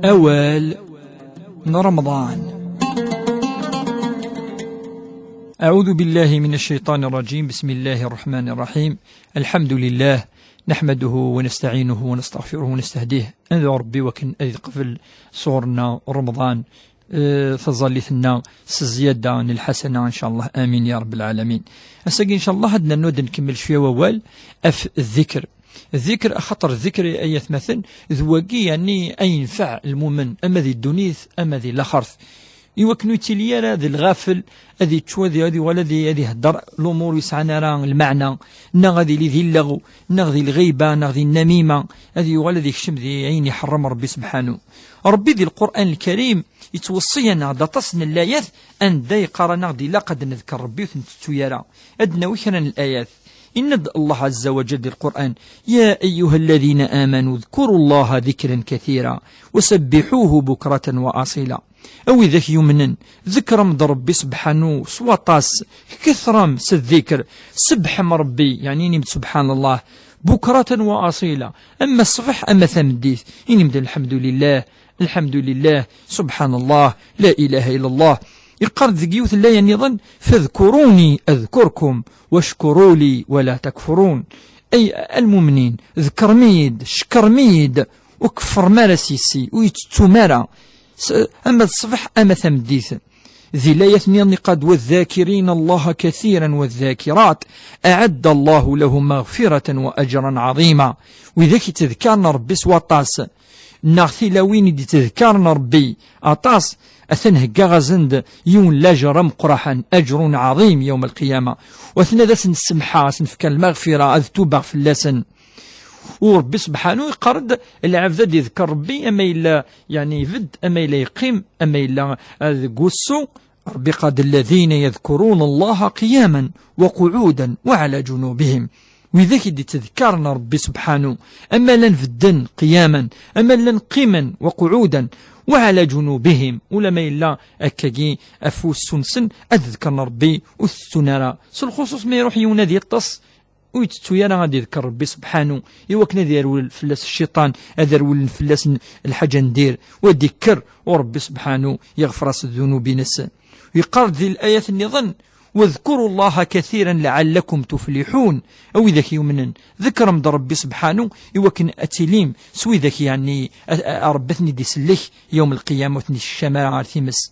أول رمضان. أعوذ بالله من الشيطان الرجيم. بسم الله الرحمن الرحيم. الحمد لله نحمده ونستعينه ونستغفره ونستهديه. أنذ ربي وكن أذ قبل صورنا رمضان فظلتنا سزيادة الحسنة إن شاء الله. آمين يا رب العالمين. أساقي إن شاء الله هدنا نود نكمل شوية ووال الذكر أخطر الذكر أي مثل ذواقي يعني أي ينفع المؤمن أما ذي الدنيث أما ذي الأخرث يوكنو تليا ذي الغافل هذه تشوذي هذه ولا ذي هدر الأمور يسعنا راه المعنى نغذي لذي اللغو نغذي الغيبة نغذي النميمة هذه ولا ذي الشم ذي عين يحرم ربي سبحانه. ربي ذي القرآن الكريم يتوصينا غدا تصن الآيات أن دا يقرا نغدي لا قد نذكر ربي وثنتو يرى أدنى وكرا الآيات. إن الله عز وجل القرآن يا أيها الذين آمنوا اذكروا الله ذكرا كثيرا وسبحوه بكرة وأصيلا. أو إذا يمنن ذكر مد ربي سبحانه سواطاس كثرم سالذكر سبح ربي يعني نمت سبحان الله بكرة وأصيلا. أما الصبح أما ثمديث نمت الحمد لله سبحان الله لا إله إلا الله. يقرد ذكيوث الله ينظن فاذكروني أذكركم واشكروا لي ولا تكفرون. أي المؤمنين ذكر ميد شكر ميد وكفر مالا سيسي ويتتو مالا. أما الصبح أما ثمديث ذي لا يثني قد والذاكرين الله كثيرا والذاكرات أعد الله لهم مغفرة وأجرا عظيما. وذاك تذكرنا ربي سواطاس ناغثي لوين دي تذكرنا ربي أطاس أثنه غازند يون لاجر مقرحا أجر عظيم يوم القيامة. وثنا ذا سنسمحا سنفكا المغفرة أذ توبغ في اللسن. وربي سبحانه يقرد العبد يذكر ربي أما إلا يعني يفد أما إلا يقيم أما إلا قوسو. ربي قاد الذين يذكرون الله قياما وقعودا وعلى جنوبهم. وذاك دي تذكرنا ربي سبحانه أما لن فدن قياما أما لن قيما وقعودا وعلى جنوبهم ولما إلا أكاكي أفوس سنسن أذكرنا ربي وثنرا سالخصوص ما يروح ينادي الطس ويتتو يانا غادي يذكر ربي سبحانه يوكنا دير فلاس الشيطان أذر ولن فلاس الحاجة ندير وذكر وربي سبحانه يغفر الذنوب نسا. يقرد ذي الآيات النظن واذكروا الله كثيرا لعلكم تفلحون. أو ذاك يومنا ذكر مد ربي سبحانه يوكن أتليم سوي ذاك يعني ربثني دي سلك يوم القيامة وثني الشماعة ثمس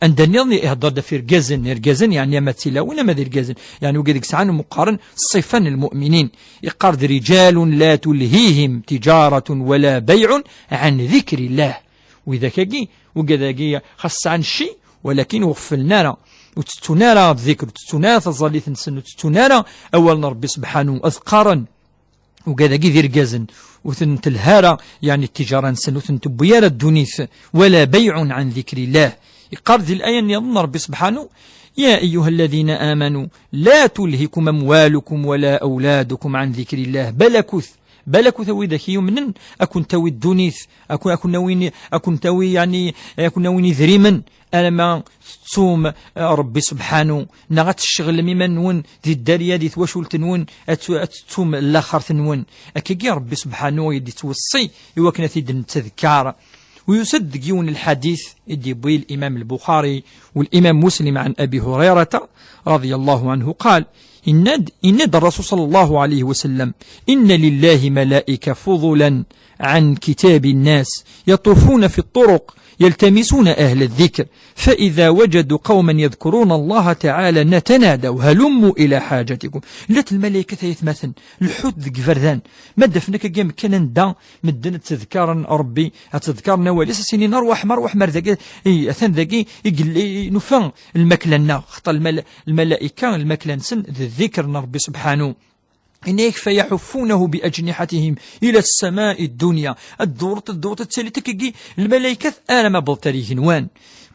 عندنا يهضر في رجازن يعني أما تلاوين ما ذي رجازن يعني وقدك سعان مقارن صفان المؤمنين. يقرد رجال لا تلهيهم تجارة ولا بيع عن ذكر الله. وذاك وقدك خص عن شيء ولكن وغفلنا وتتنارى بذكر وتتنارى تظلي تنسن وتتنارى أول ربي سبحانه أذكارا وكذا ذي رجازن وثنتلهارا يعني التجارة نسن وثنتبيار الدنيث ولا بيع عن ذكر الله. يقرد ذي الآية يظن ربي سبحانه يا أيها الذين آمنوا لا تلهكم أموالكم ولا أولادكم عن ذكر الله بلكث وذاك يمنن أكون توي الدنيث أكون توي يعني أكون نويني ذريما أنا ما تصوم ربي سبحانه نغت الشغل مما نون ذي الدارية ذي توشول تنون تصوم الآخر تنون أكيد ربي سبحانه يدي توصي يوكنا ثيد تذكار. ويصدق يون الحديث يدي بوي الإمام البخاري والإمام مسلم عن أبي هريرة رضي الله عنه قال إن الرسول صلى الله عليه وسلم إن لله ملائكة فضلا عن كتاب الناس يطوفون في الطرق يلتمسون أهل الذكر فإذا وجدوا قوما يذكرون الله تعالى نتنادوا هلموا إلى حاجتكم. لات الملائكة يتمثل الحوت ذك فردان ما دفنك جيم كان دا مدن تذكارا ربي تذكرنا وليس سنين مروح مرذق أثن ذكي يقل نفان المكلنا خطى الملائكة المكلن سن الذكر ربي سبحانه إنك فيحفونه بأجنحتهم إلى السماء الدنيا. الدورة التالي تكي الملائكة أنا ما بطريق وان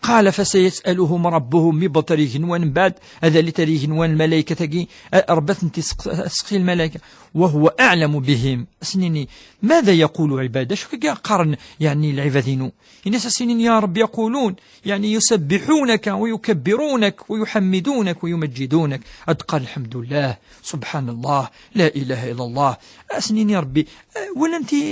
قال فسيسألهم ربهم بطريق وان بعد هذا لتريق وان الملائكة تكي أربثنتي سقي الملائكة وهو أعلم بهم. سنيني ماذا يقول عبادة شو قارن يعني العبادين الناس سنين يا رب يقولون يعني يسبحونك ويكبرونك ويحمدونك ويمجدونك أدقى الحمد لله سبحان الله لا إله إلا الله. سنين يا ربي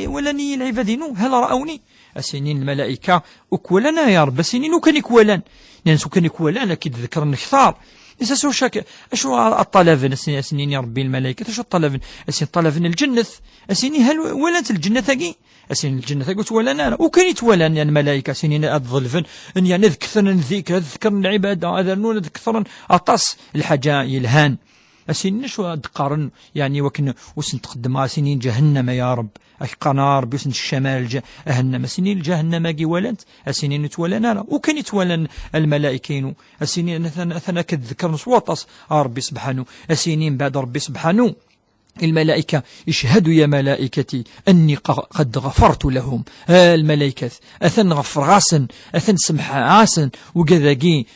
ولني العبادين هل رأوني أسنين الملائكة وكولنا يا رب أسنين وكان يكولان ناس وكان يكولان أكيد ذكرنا كثار نساسو شاك أشو الطلبن أسنين يا ربي الملائكة أشو الطلبن أسنين طلبن الجنة أسنين هل ولات الجنة ثقي أسنين الجنة ثقي تولنا وكان يتولان الملائكة أسنين أظلفن أن يعني نذكر نذكر العبادة هذا نون نذكر أطاس الحاجة يلهان أسنين شو دقارن يعني وكن وسن تقدم سنين جهنم يا رب قنار ربي وسن الشمال جهنم سنين جهنم جي ولنت أسنين تولنا وكان يتولن الملائكين أسنين أثناء كذكر نصوص ربي سبحانه أسنين بعد ربي سبحانه الملائكة يشهدوا يا ملائكتي أني قد غفرت لهم. الملائكة أثن غفر غاسن أثن سمح عاسن وكذا جي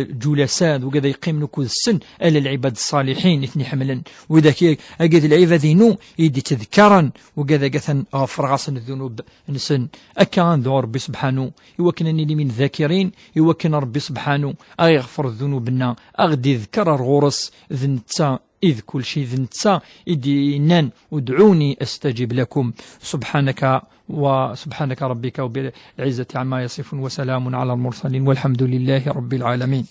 جلسات وكذا يقيم نكو السن ألا العباد الصالحين إثني حملا وذاك أجد العبادين يدي تذكرا وكذا جثن غفر غاسن الذنوب نسن أكان ذو ربي سبحانه يوكنني لي من ذاكرين يوكن ربي سبحانه أغفر ذنوبنا أغدي ذكر الغرس ذنتا إذ كل شيء ذنتسا إدينان ودعوني أستجب لكم. سبحانك ربك وبالعزة عما يصفون وسلام على المرسلين والحمد لله رب العالمين.